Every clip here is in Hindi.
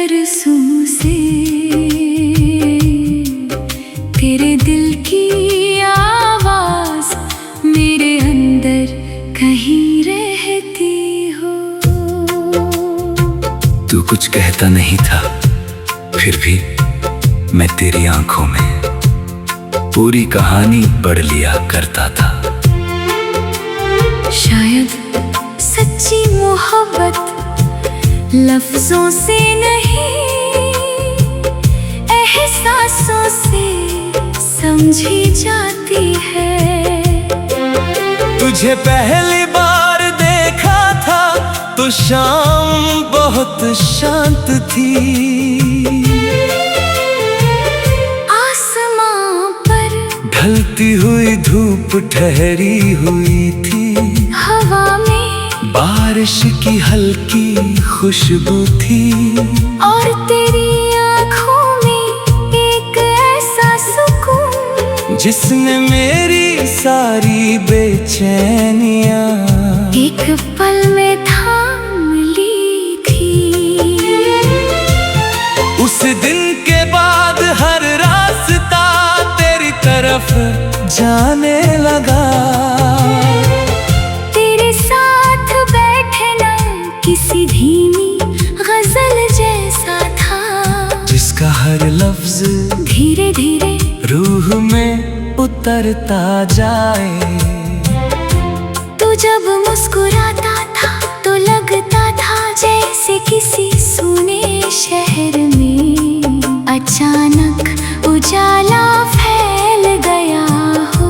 बरसों से तेरे दिल की आवाज मेरे अंदर कहीं रहती हो। तू कुछ कहता नहीं था, फिर भी मैं तेरी आंखों में पूरी कहानी पढ़ लिया करता था। शायद सच्ची मोहब्बत लफ्जों से नहीं, एहसासों से समझी जाती है। तुझे पहली बार देखा था तो शाम बहुत शांत थी। आसमां पर ढलती हुई धूप ठहरी हुई थी। हवा में बारिश की हल्की खुशबू थी। और तेरी आंखों में एक ऐसा सुकून जिसने मेरी सारी बेचैनियां एक पल में थाम ली थी। उस दिन के बाद हर रास्ता तेरी तरफ जाने लगा। तेरे साथ बैठना किसी धीमी गजल जैसा था, जिसका हर लफ्ज धीरे धीरे रूह में उतरता जाए। तू जब मुस्कुराता था तो लगता था जैसे किसी सूने शहर में अचानक उजाला फैल गया हो।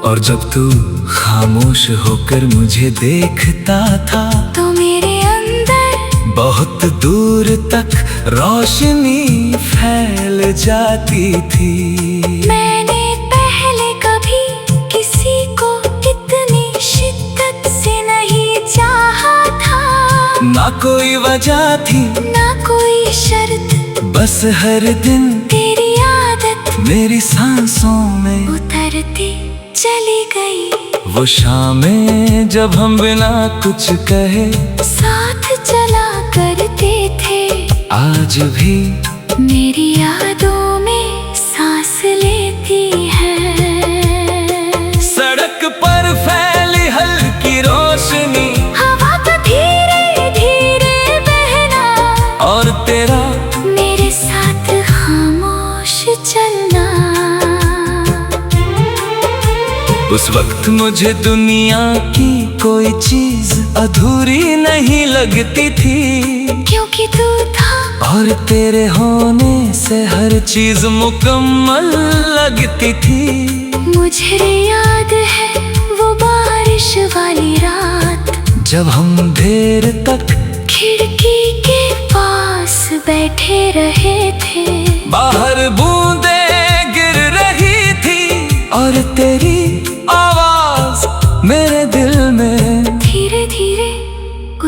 और जब तू खामोश होकर मुझे देखता था तो मेरे अंदर बहुत दूर तक रोशनी फैल जाती थी। मैंने पहले कभी किसी को इतनी शिद्दत से नहीं चाहा था। ना कोई वजह थी ना कोई शर्त, बस हर दिन तेरी आदत मेरी सांसों में उतरती चली गई। वो शामें जब हम बिना कुछ कहे साथ चला करते थे, आज भी मेरी यादों में सांस लेती है। सड़क पर फैली हल्की रोशनी, हवा का धीरे धीरे बहना और तेरा मेरे साथ खामोश चलना। उस वक्त मुझे दुनिया की कोई चीज अधूरी नहीं लगती थी। क्योंकि तू था और तेरे होने से हर चीज मुकम्मल लगती थी। मुझे याद है वो बारिश वाली रात, जब हम देर तक खिड़की के पास बैठे रहे थे। बाहर बूंदें गिर रही थी और तेरी आवाज मेरे दिल में धीरे धीरे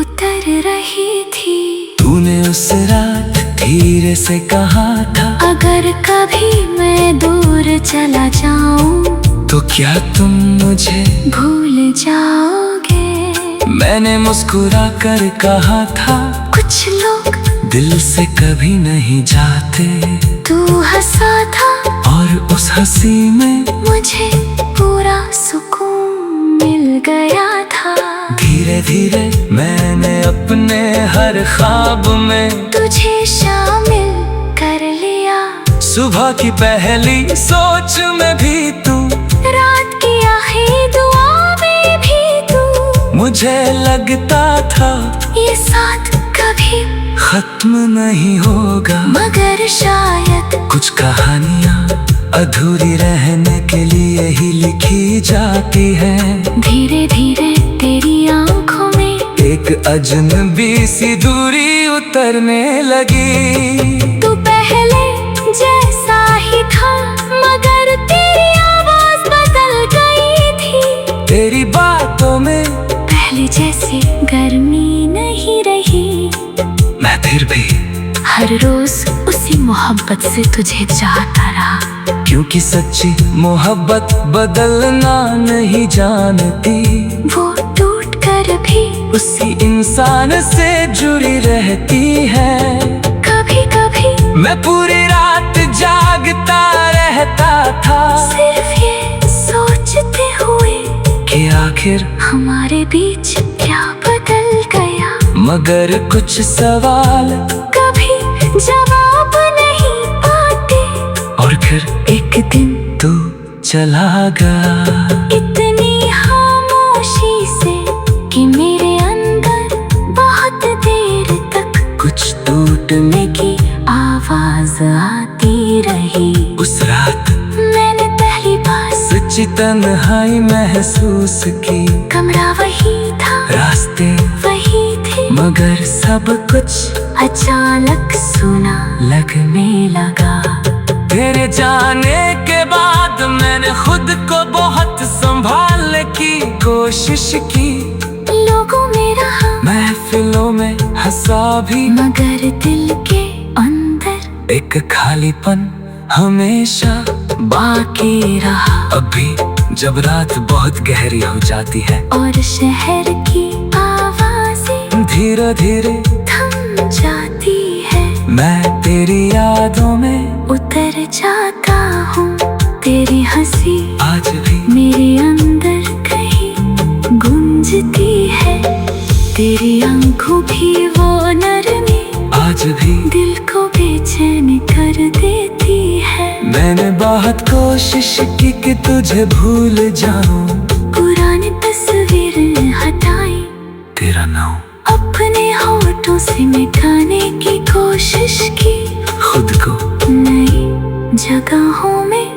उतर रही थी। तूने उस रात धीरे से कहा था, अगर कभी मैं दूर चला जाऊं तो क्या तुम मुझे भूल जाओगे। मैंने मुस्कुरा कर कहा था, कुछ लोग दिल से कभी नहीं जाते। तू हंसा था और उस हंसी में मुझे पूरा सुकून मिल गया था। धीरे धीरे मैंने अपने हर ख्वाब में तुझे शामिल कर लिया। सुबह की पहली सोच में भी तू, रात की आखिरी दुआ में भी तू। मुझे लगता था ये साथ कभी खत्म नहीं होगा, मगर शायद कुछ कहानियाँ अधूरी रहने के लिए ही लिखी जाती हैं। धीरे धीरे तेरी आंखों में एक अजनबी सी दूरी उतरने लगी। तू पहले जैसा ही था, मगर तेरी आवाज बदल गई थी। तेरी बातों में पहले जैसे गर्मी नहीं रही। मैं फिर भी हर रोज उसी मोहब्बत से तुझे चाहता रहा। क्योंकि सच्ची मोहब्बत बदलना नहीं जानती। वो टूट कर भी उसी इंसान से जुड़ी रहती है। मैं पूरी रात जागता रहता था, सिर्फ ये सोचते हुए कि आखिर हमारे बीच क्या बदल गया। मगर कुछ सवाल कभी जवाब नहीं पाते, और फिर एक दिन तू चला गया। इतनी खामोशी से कि मेरे अंदर बहुत देर तक कुछ टूटने की आवाज आती रही। उस रात मैंने पहली बार सच्ची तन्हाई महसूस की। कमरा वही था, रास्ते वही थे, मगर सब कुछ अचानक सुना लगने लगा। तेरे जाने के बाद मैंने खुद को बहुत संभालने की कोशिश की। लोगों में रहा, महफिलों में हंसा भी, मगर दिल के अंदर एक खालीपन हमेशा बाकी रहा। अभी जब रात बहुत गहरी हो जाती है और शहर की आवाजें धीरे धीरे थम जाती है, मैं तेरी यादों में उतर जाता हूँ। तेरी हंसी आज भी मेरे अंदर कहीं गूंजती है। तेरी आंखों भी वो नरमी आज भी दिल को बेचैन कर देती है। मैंने बहुत कोशिश की कि तुझे भूल जाऊं, पुरानी तस्वीरें हटाई, तेरा नाम अपने होठों से मिटाने की कोशिश की। खुद को नई जगहों में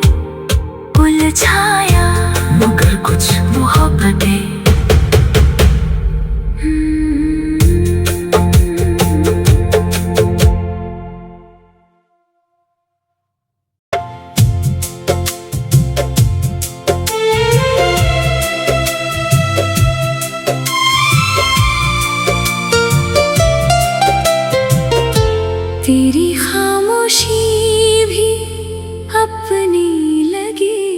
उलझाया, मगर कुछ मोहब्बतें तेरी खामोशी भी अपनी लगी,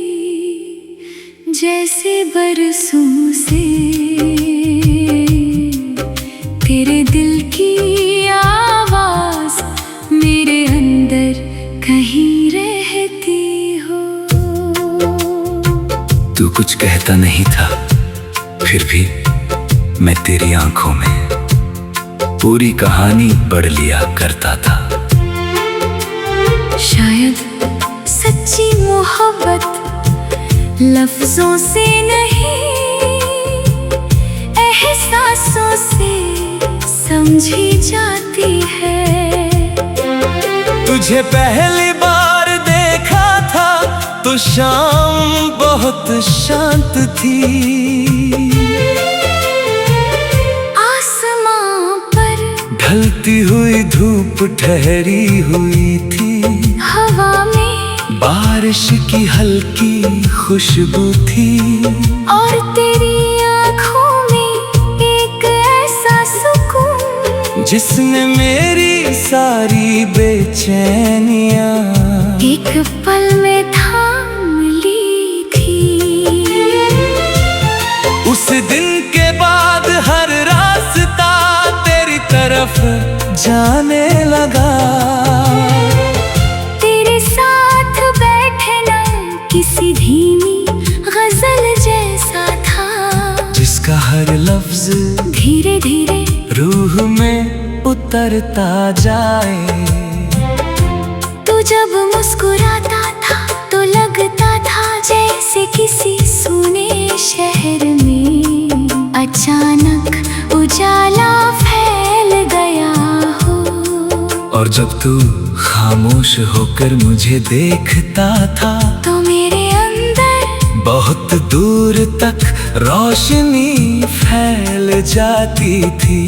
जैसे बरसों से तेरे दिल की आवाज मेरे अंदर कहीं रहती हो। तू कुछ कहता नहीं था, फिर भी मैं तेरी आंखों में पूरी कहानी पढ़ लिया करता था। शायद सच्ची मोहब्बत लफ्जों से नहीं, एहसासों से समझी जाती है। तुझे पहली बार देखा था तो शाम बहुत शांत थी। आसमां पर ढलती हुई धूप ठहरी हुई थी। हवा में बारिश की हल्की खुशबू थी। और तेरी आँखों में एक ऐसा सुकून जिसने मेरी सारी बेचैनियाँ एक पल में थाम ली थी। उस दिन के बाद हर रास्ता तेरी तरफ जाने लगा। तेरे साथ बैठना किसी धीमी गजल जैसा था, जिसका हर लफ्ज धीरे धीरे रूह में उतरता जाए। तू जब मुस्कुराता था तो लगता था जैसे किसी सूने शहर में अचानक उजाला फैल गया हो। और जब तू खामोश होकर मुझे देखता था तो मेरे अंदर बहुत दूर तक रोशनी फैल जाती थी।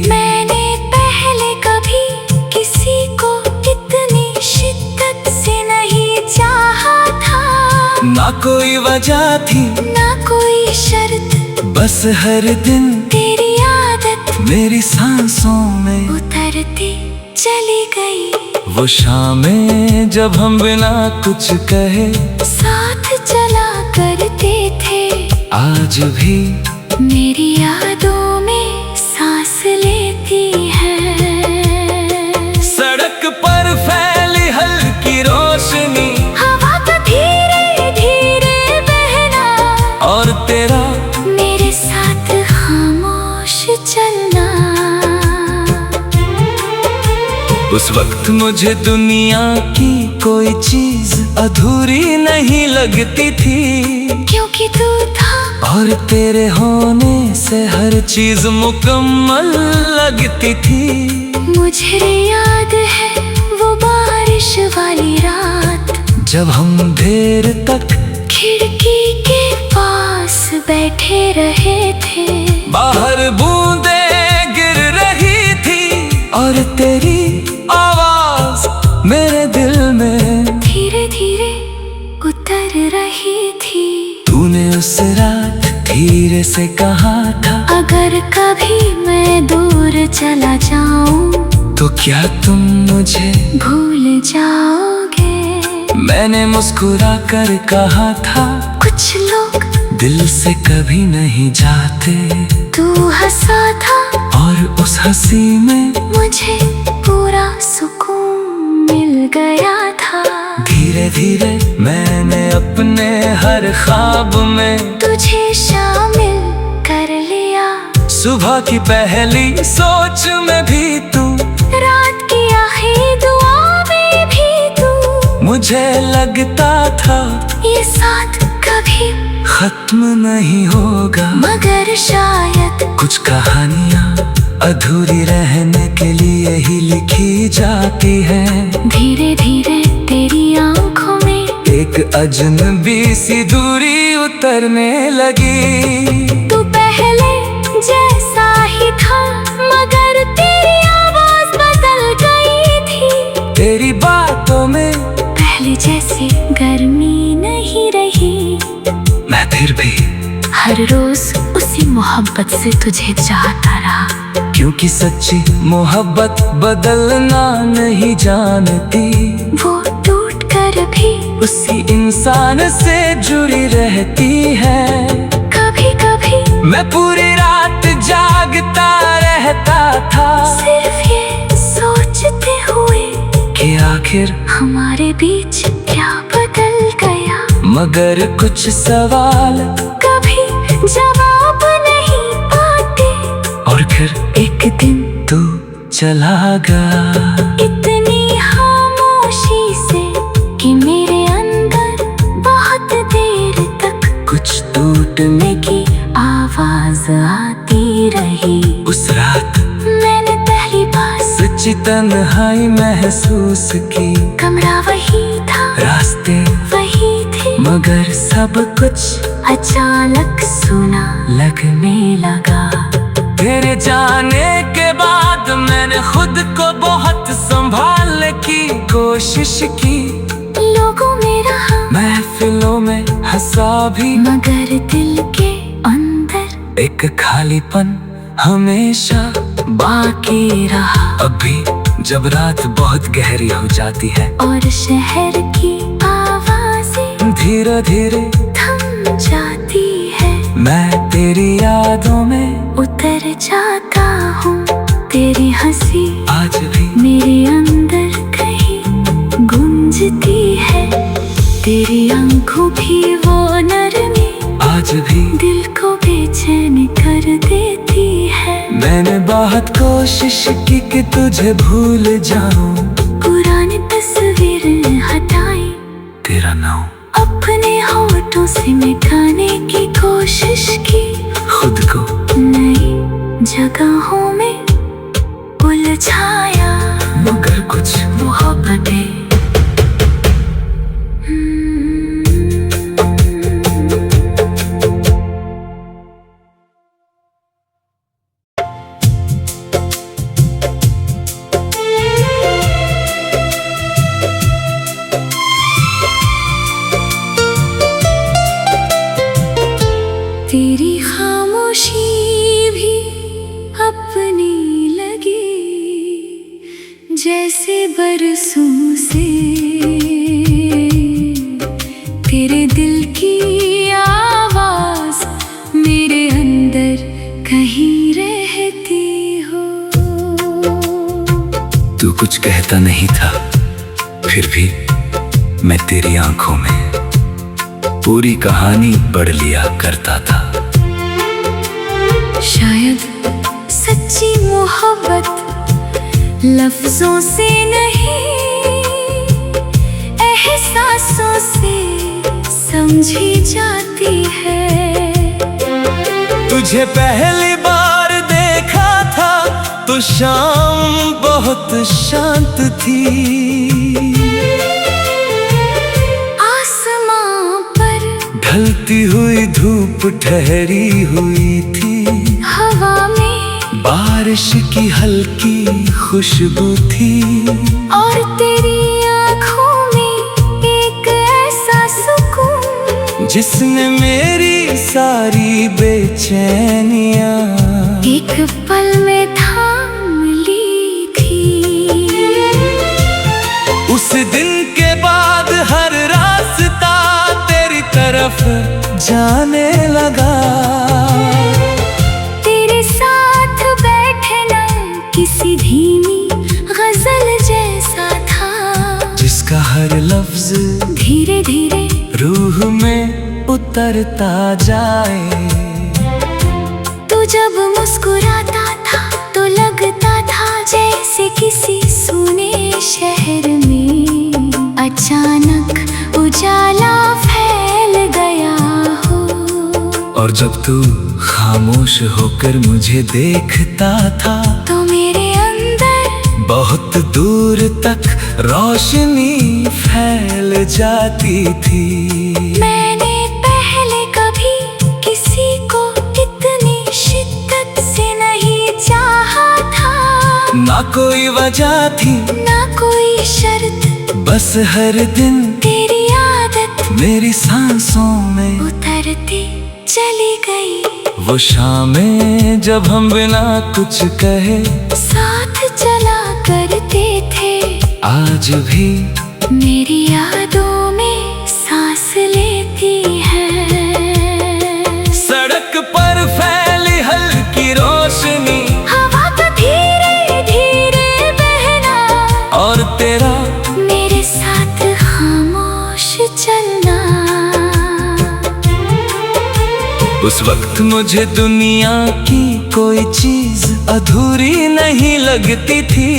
मैंने पहले कभी किसी को इतनी शिद्दत से नहीं चाहा था। ना कोई वजह थी ना कोई शर्त, बस हर दिन तेरी आदत मेरी सांसों में उतरती चली गई। वो शामें जब हम बिना कुछ कहे साथ चला करते थे, आज भी मेरी यादों में सांस लेती है। सड़क पर फैल उस वक्त मुझे दुनिया की कोई चीज अधूरी नहीं लगती थी, क्योंकि तू था और तेरे होने से हर चीज मुकम्मल लगती थी। मुझे याद है वो बारिश वाली रात, जब हम देर तक खिड़की के पास बैठे रहे थे। बाहर बूंदें गिर रही थी और तेरी आवाज मेरे दिल में धीरे धीरे उतर रही थी। तूने उस रात धीरे से कहा था, अगर कभी मैं दूर चला जाऊं तो क्या तुम मुझे भूल जाओगे। मैंने मुस्कुरा कर कहा था, कुछ लोग दिल से कभी नहीं जाते। तू हंसा था और उस हंसी में मुझे पूरा सुकून मिल गया था। धीरे धीरे मैंने अपने हर ख्वाब में तुझे शामिल कर लिया। सुबह की पहली सोच में भी तू, रात की आखिरी दुआ में भी तू। मुझे लगता था ये साथ कभी खत्म नहीं होगा, मगर शायद कुछ कहानियाँ अधूरी रहने के लिए ही लिखी जाती हैं। धीरे धीरे तेरी आंखों में एक अजनबी सी दूरी उतरने लगी। तू पहले जैसा ही था, मगर तेरी आवाज बदल गई थी। तेरी बातों में पहले जैसे गर्मी नहीं रही। मैं फिर भी हर रोज उसी मोहब्बत से तुझे चाहता रहा, क्योंकि सच्ची मोहब्बत बदलना नहीं जानती। वो टूट कर भी उसी इंसान से जुड़ी रहती है। कभी कभी मैं पूरी रात जागता रहता था, सिर्फ ये सोचते हुए कि आखिर हमारे बीच क्या बदल गया। मगर कुछ सवाल कभी जवाब नहीं पाते, और फिर एक दिन तू चला गया इतनी खामोशी से कि मेरे अंदर बहुत देर तक कुछ टूटने की आवाज आती रही। उस रात मैंने पहली बार सच्ची तन्हाई महसूस की। कमरा वही था, रास्ते वही थे, मगर सब कुछ अचानक सुना लगने लगा। तेरे जाने के बाद मैंने खुद को बहुत संभालने की कोशिश की। लोगों में रहा, महफिलों में हंसा भी, मगर दिल के अंदर एक खालीपन हमेशा बाकी रहा। अभी जब रात बहुत गहरी हो जाती है और शहर की आवाजें धीरे धीरे थम जाती है, मैं तेरी यादों में उतर जाता हूँ। तेरी हंसी आज भी मेरे अंदर कहीं गूंजती है। तेरी आंखों भी वो नरमी आज भी दिल को बेचैन कर देती है। मैंने बहुत कोशिश की कि तुझे भूल जाऊं, पुरानी तस्वीरें हटाई, तेरा नाम अपने होठों से मिटाने की कोशिश की। खुद को नई जगहों में उलझाया, मगर कुछ मोहब्बतें तेरी खामोशी भी अपनी लगी, जैसे बरसों से तेरे दिल की आवाज मेरे अंदर कहीं रहती हो। तू कुछ कहता नहीं था, फिर भी मैं तेरी आंखों में पूरी कहानी पढ़ लिया करता था। शायद सच्ची मोहब्बत लफ्जों से नहीं एहसासों से समझी जाती है। तुझे पहली बार देखा था तो शाम बहुत शांत थी। आसमां पर ढलती हुई धूप ठहरी हुई थी। हवा में बारिश की हल्की खुशबू थी। और तेरी आँखों में एक ऐसा सुकून जिसने मेरी सारी बेचैनियाँ एक पल में थाम ली थी। उस दिन के बाद हर रास्ता तेरी तरफ जाने लगा। तेरे साथ बैठना किसी धीमी गजल जैसा था, जिसका हर लफ्ज धीरे धीरे रूह में उतरता जाए। तू जब मुस्कुराता था तो लगता था जैसे किसी सूने शहर में अचानक उजाला फैल गया हो। और जब तू खामोश होकर मुझे देखता था तो मेरे अंदर बहुत दूर तक रोशनी फैल जाती थी। मैंने पहले कभी किसी को इतनी शिद्दत से नहीं चाहा था। ना कोई वजह थी ना कोई शर्त, बस हर दिन तेरी आदत मेरी सांसों में उतरती चली गई। वो शामें जब हम बिना कुछ कहे साथ चला करते थे, आज भी मेरी यादों में सांस लेती है। सड़क पर फैली हल्की रोशनी, हवा का धीरे धीरे बहना और तेरा मेरे साथ खामोश चलना। उस वक्त मुझे दुनिया की कोई चीज अधूरी नहीं लगती थी।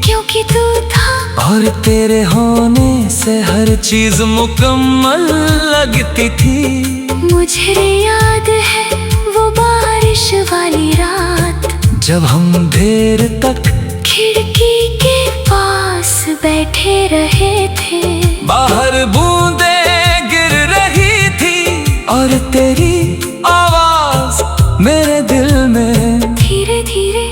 क्योंकि तू था और तेरे होने से हर चीज मुकम्मल लगती थी। मुझे याद है वो बारिश वाली रात, जब हम देर तक खिड़की के पास बैठे रहे थे। बाहर बूंदें गिर रही थी और तेरी आवाज मेरे दिल में धीरे धीरे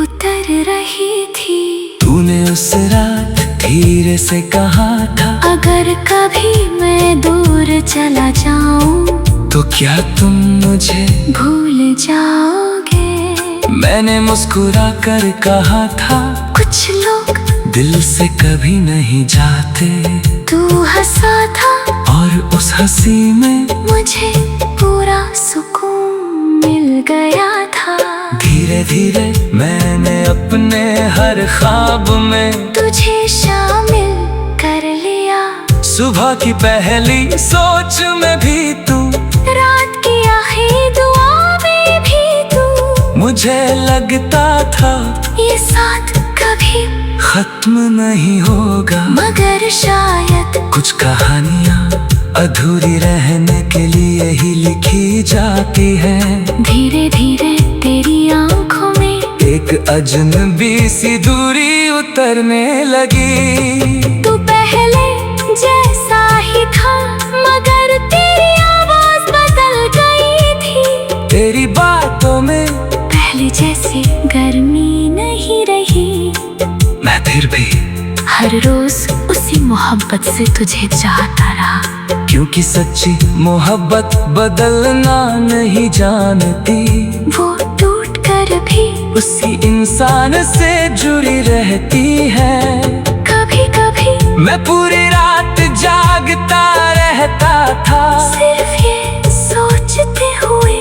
उतर रही थी। तूने उस रात धीरे से कहा था, अगर कभी मैं दूर चला जाऊं तो क्या तुम मुझे भूल जाओगे। मैंने मुस्कुरा कर कहा था, कुछ लोग दिल से कभी नहीं जाते। तू हंसा था और उस हंसी में मुझे पूरा सुकून मिल गया था। धीरे धीरे मैंने अपने हर ख्वाब में तुझे शामिल कर लिया। सुबह की पहली सोच में भी तू, रात की आखिरी दुआ में भी तू। मुझे लगता था ये साथ कभी खत्म नहीं होगा, मगर शायद कुछ कहानियाँ अधूरी रहने के लिए ही लिखी जाती हैं। धीरे धीरे तेरी आंखों में एक अजनबी सी दूरी उतरने लगी। तू पहले जैसा ही था, मगर तेरी आवाज बदल गई थी। तेरी बातों में पहले जैसी गर्मी नहीं रही। मैं फिर भी हर रोज उसी मोहब्बत से तुझे चाहता रहा। क्योंकि सच्ची मोहब्बत बदलना नहीं जानती। वो टूट कर भी उसी इंसान से जुड़ी रहती है। कभी कभी मैं पूरी रात जागता रहता था, सिर्फ ये सोचते हुए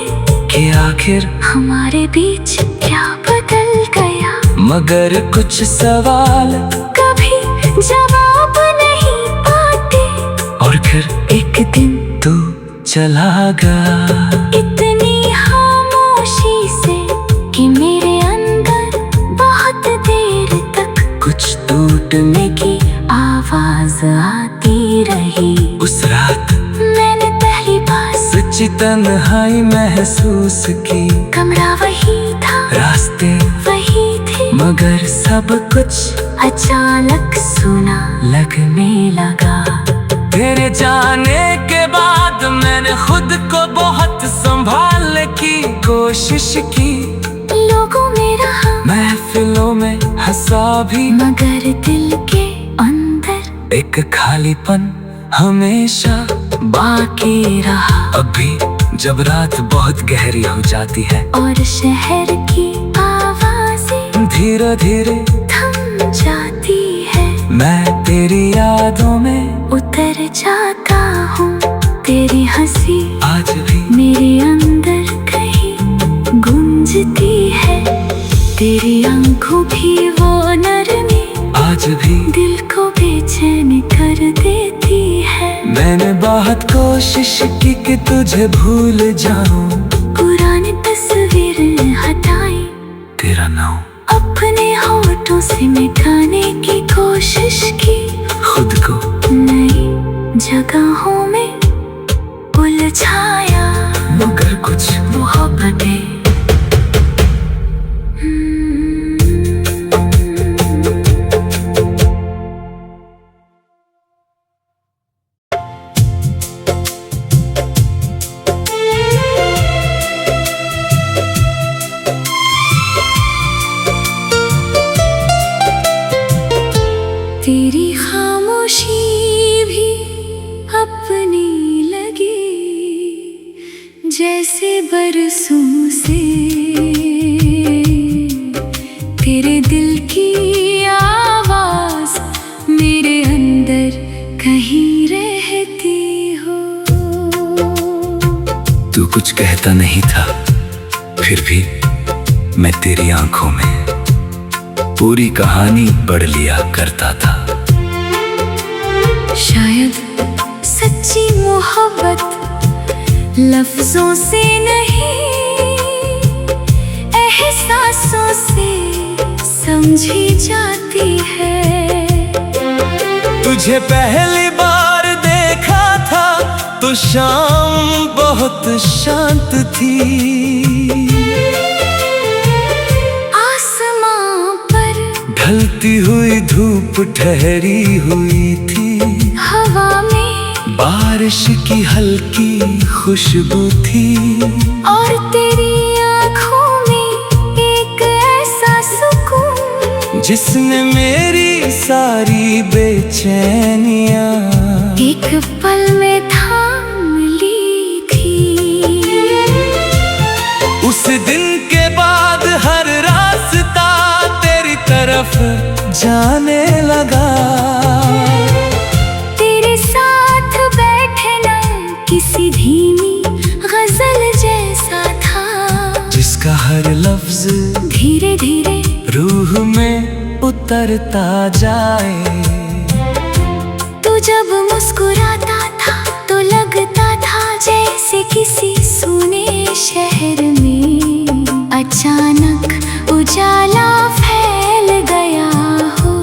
कि आखिर हमारे बीच क्या बदल गया। मगर कुछ सवाल कभी जवाब नहीं पाते, और फिर एक दिन तू चला गया। इतनी खामोशी से कि मेरे अंदर बहुत देर तक टूटने की आवाज आती रही। उस रात मैंने पहली बार सच्ची तन्हाई महसूस की। कमरा वही था, रास्ते वही थे, मगर सब कुछ अचानक सुना लगने लगा। तेरे जाने के बाद मैंने खुद को बहुत संभालने की कोशिश की। लोगों में रहा, महफिलों में हंसा भी, मगर दिल के अंदर एक खालीपन हमेशा बाकी रहा। अभी जब रात बहुत गहरी हो जाती है और शहर की आवाजें धीरे धीरे थम जाती है, मैं तेरी यादों में उतर जाता हूँ। तेरी हंसी आज भी मेरे अंदर कहीं गूंजती है। तेरी आंखों भी वो नरमी आज भी दिल को बेचैन कर देती है। मैंने बहुत कोशिश की कि तुझे भूल जाऊं, पुरानी तस्वीरें हटाई, तेरा नाम अपने होठों से मिटाने की कोशिश की। खुद को नई जगहों में उलझाया, मगर कुछ मोहब्बतें तेरी खामोशी भी अपनी लगी, जैसे बरसों से तेरे दिल की आवाज मेरे अंदर कहीं रहती हो। तू कुछ कहता नहीं था, फिर भी मैं तेरी आंखों में पूरी कहानी पढ़ लिया करता था। शायद सच्ची मोहब्बत लफ्जों से नहीं, एहसासों से समझी जाती है। तुझे पहली बार देखा था तो शाम बहुत शांत थी। आसमां पर ढलती हुई धूप ठहरी हुई थी। हवा में बारिश की हल्की खुशबू थी। और तेरी आँखों में एक ऐसा सुकून जिसने मेरी सारी बेचैनियाँ एक पल में थाम ली थी। उस दिन के बाद हर रास्ता तेरी तरफ जाने लगा। तेरे साथ बैठना किसी धीमी गजल जैसा था, जिसका हर लफ्ज धीरे धीरे रूह में उतरता जाए। तू जब मुस्कुराता था तो लगता था जैसे किसी सूने शहर में अचानक उजाला फैल गया हो।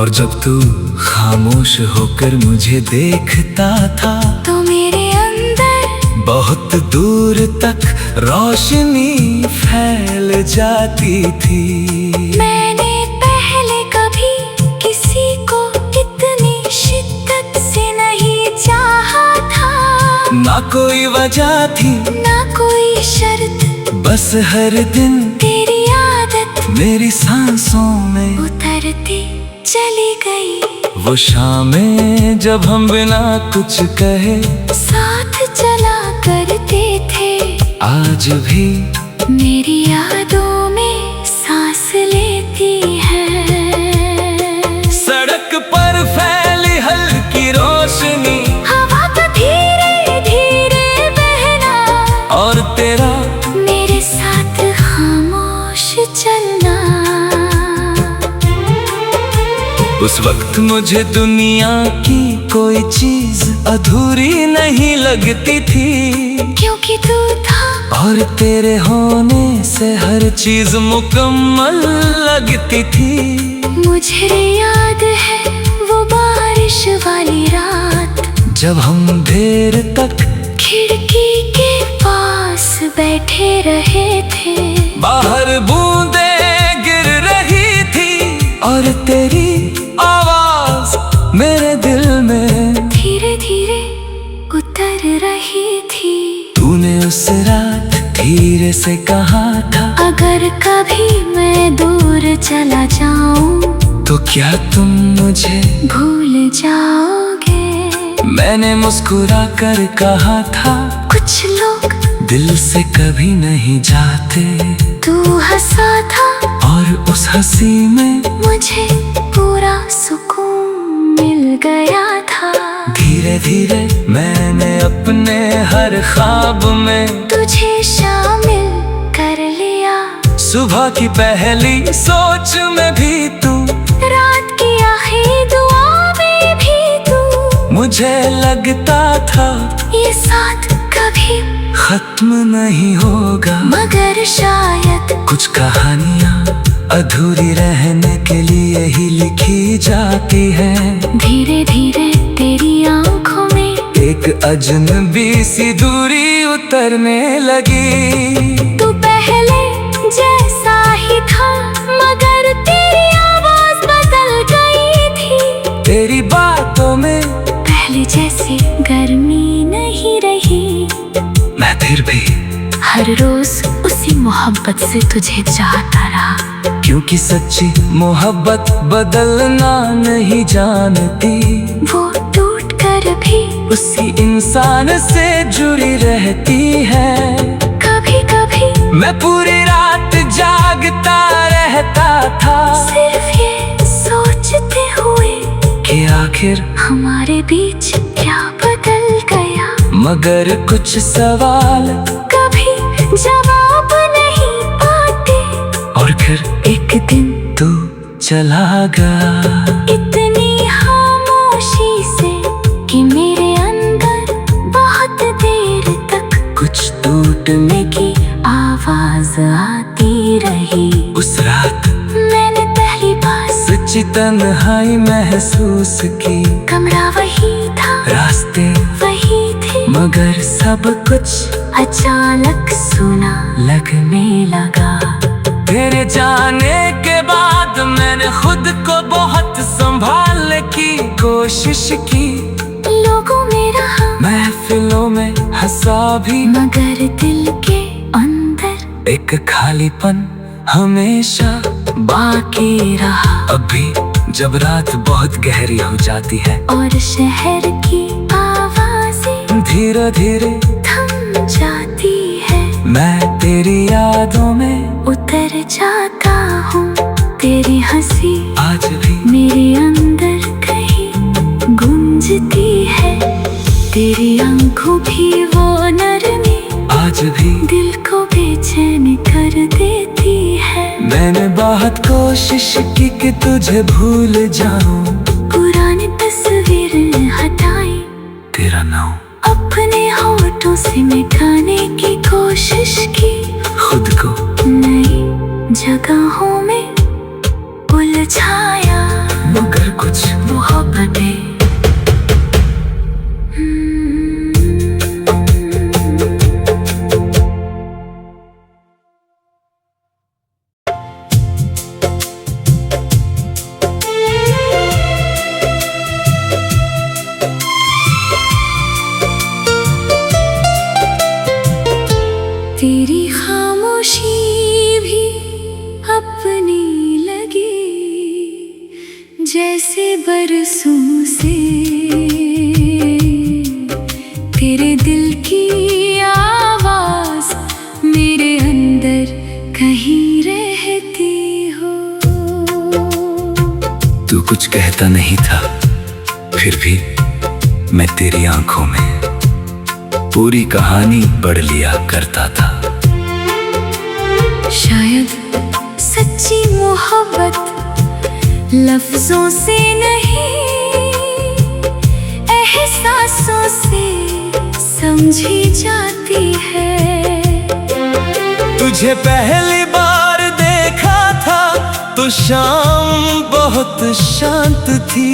और जब तू खामोश होकर मुझे देखता था तो मेरे अंदर बहुत दूर तक रोशनी फैल जाती थी। मैंने पहले कभी किसी को इतनी शिद्दत से नहीं चाहा था। ना कोई वजह थी ना कोई शर्त, बस हर दिन तेरी आदत मेरी सांसों में उतरती चली गई। वो शामें जब हम बिना कुछ कहे साथ चला करते थे, आज भी मेरी यादों में सांस लेती है। सड़क पर फैली हल्की रोशनी, हवा का धीरे धीरे बहना, और तेरा मेरे साथ खामोश चलना। उस वक्त मुझे दुनिया की कोई चीज अधूरी नहीं लगती थी। क्योंकि तू था और तेरे होने से हर चीज मुकम्मल लगती थी। मुझे याद है वो बारिश वाली रात, जब हम देर तक खिड़की के पास बैठे रहे थे। बाहर बूंदें गिर रही थी और तेरी आवाज मेरे दिल में धीरे धीरे उतर रही थी। तूने उस रात धीरे से कहा था, अगर कभी मैं दूर चला जाऊं तो क्या तुम मुझे भूल जाओगे। मैंने मुस्कुरा कर कहा था, कुछ लोग दिल से कभी नहीं जाते। तू हंसा था और उस हंसी में मुझे पूरा सुकून मिल गया था। धीरे धीरे मैंने अपने हर ख्वाब में तुझे शामिल कर लिया। सुबह की पहली सोच में भी तू, रात की आखिरी दुआ में भी तू। मुझे लगता था ये साथ कभी खत्म नहीं होगा, मगर शायद कुछ कहानियाँ अधूरी रहने के लिए ही लिखी जाती हैं। धीरे धीरे तेरी आंखों में एक अजनबी सी दूरी उतरने लगी। तू पहले जैसा ही था, मगर तेरी आवाज बदल गई थी। तेरी बातों में पहले जैसी गर्मी नहीं रही। मैं फिर भी हर रोज उसी मोहब्बत से तुझे चाहता रहा, क्योंकि सच्ची मोहब्बत बदलना नहीं जानती। वो टूट कर भी उसी इंसान से जुड़ी रहती है। कभी कभी मैं पूरी रात जागता रहता था, सिर्फ ये सोचते हुए कि आखिर हमारे बीच क्या बदल गया। मगर कुछ सवाल कभी जवाब नहीं पाते, और फिर एक दिन तू चला गया। इतनी खामोशी से कि मेरे अंदर बहुत देर तक कुछ टूटने की आवाज आती रही। उस रात मैंने पहली बार सच्ची तन्हाई महसूस की। कमरा वही था, रास्ते वही थे, मगर सब कुछ अचानक सुना लगने लगा। तेरे जाने के बाद मैंने खुद को बहुत संभालने की कोशिश की। लोगों में रहा, महफिलों में हंसा भी, मगर दिल के अंदर एक खालीपन हमेशा बाकी रहा। अभी जब रात बहुत गहरी हो जाती है और शहर की आवाजें धीरे धीरे थम जाती है, मैं तेरी यादों में उतर जाता हूँ। तेरी हंसी आज भी मेरे अंदर कहीं गूंजती है। तेरी आंखों भी वो नरमी आज भी दिल को बेचैन कर देती है। मैंने बहुत कोशिश की कि तुझे भूल जाऊं, पुरानी तस्वीरें हटाई, तेरा नाम अपने होठों से मिटाने की कोशिश की। खुद को नई जगहों में उलझाया, मगर कुछ मोहब्बतें तेरी खामोशी भी अपनी लगी, जैसे बरसों से तेरे दिल की आवाज मेरे अंदर कहीं रहती हो। तू कुछ कहता नहीं था, फिर भी मैं तेरी आंखों में पूरी कहानी पढ़ लिया करता था। शायद सच्ची मोहब्बत लफ्जों से नहीं, एहसासों से समझी जाती है। तुझे पहली बार देखा था तो शाम बहुत शांत थी।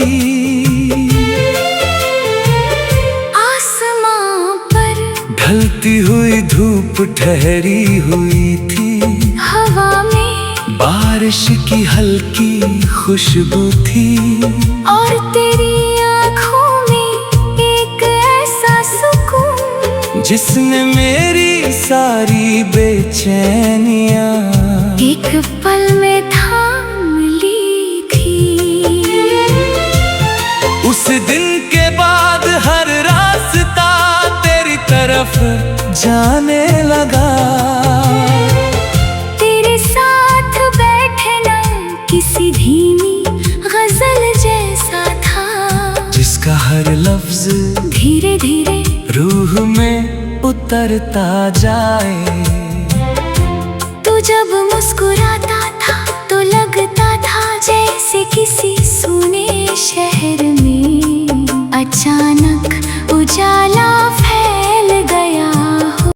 आसमां पर ढलती हुई धूप ठहरी हुई थी। हवा में बारिश की हल्की खुशबू थी। और तेरी आँखों में एक ऐसा सुकून जिसने मेरी सारी बेचैनियाँ एक पल में थाम ली थी। उस दिन के बाद हर रास्ता तेरी तरफ जाने लगा। तेरे साथ बैठना किसी धीमी गजल जैसा था, जिसका हर लफ्ज धीरे धीरे रूह में उतरता जाए। तू जब मुस्कुराता था तो लगता था जैसे किसी सूने शहर में अचानक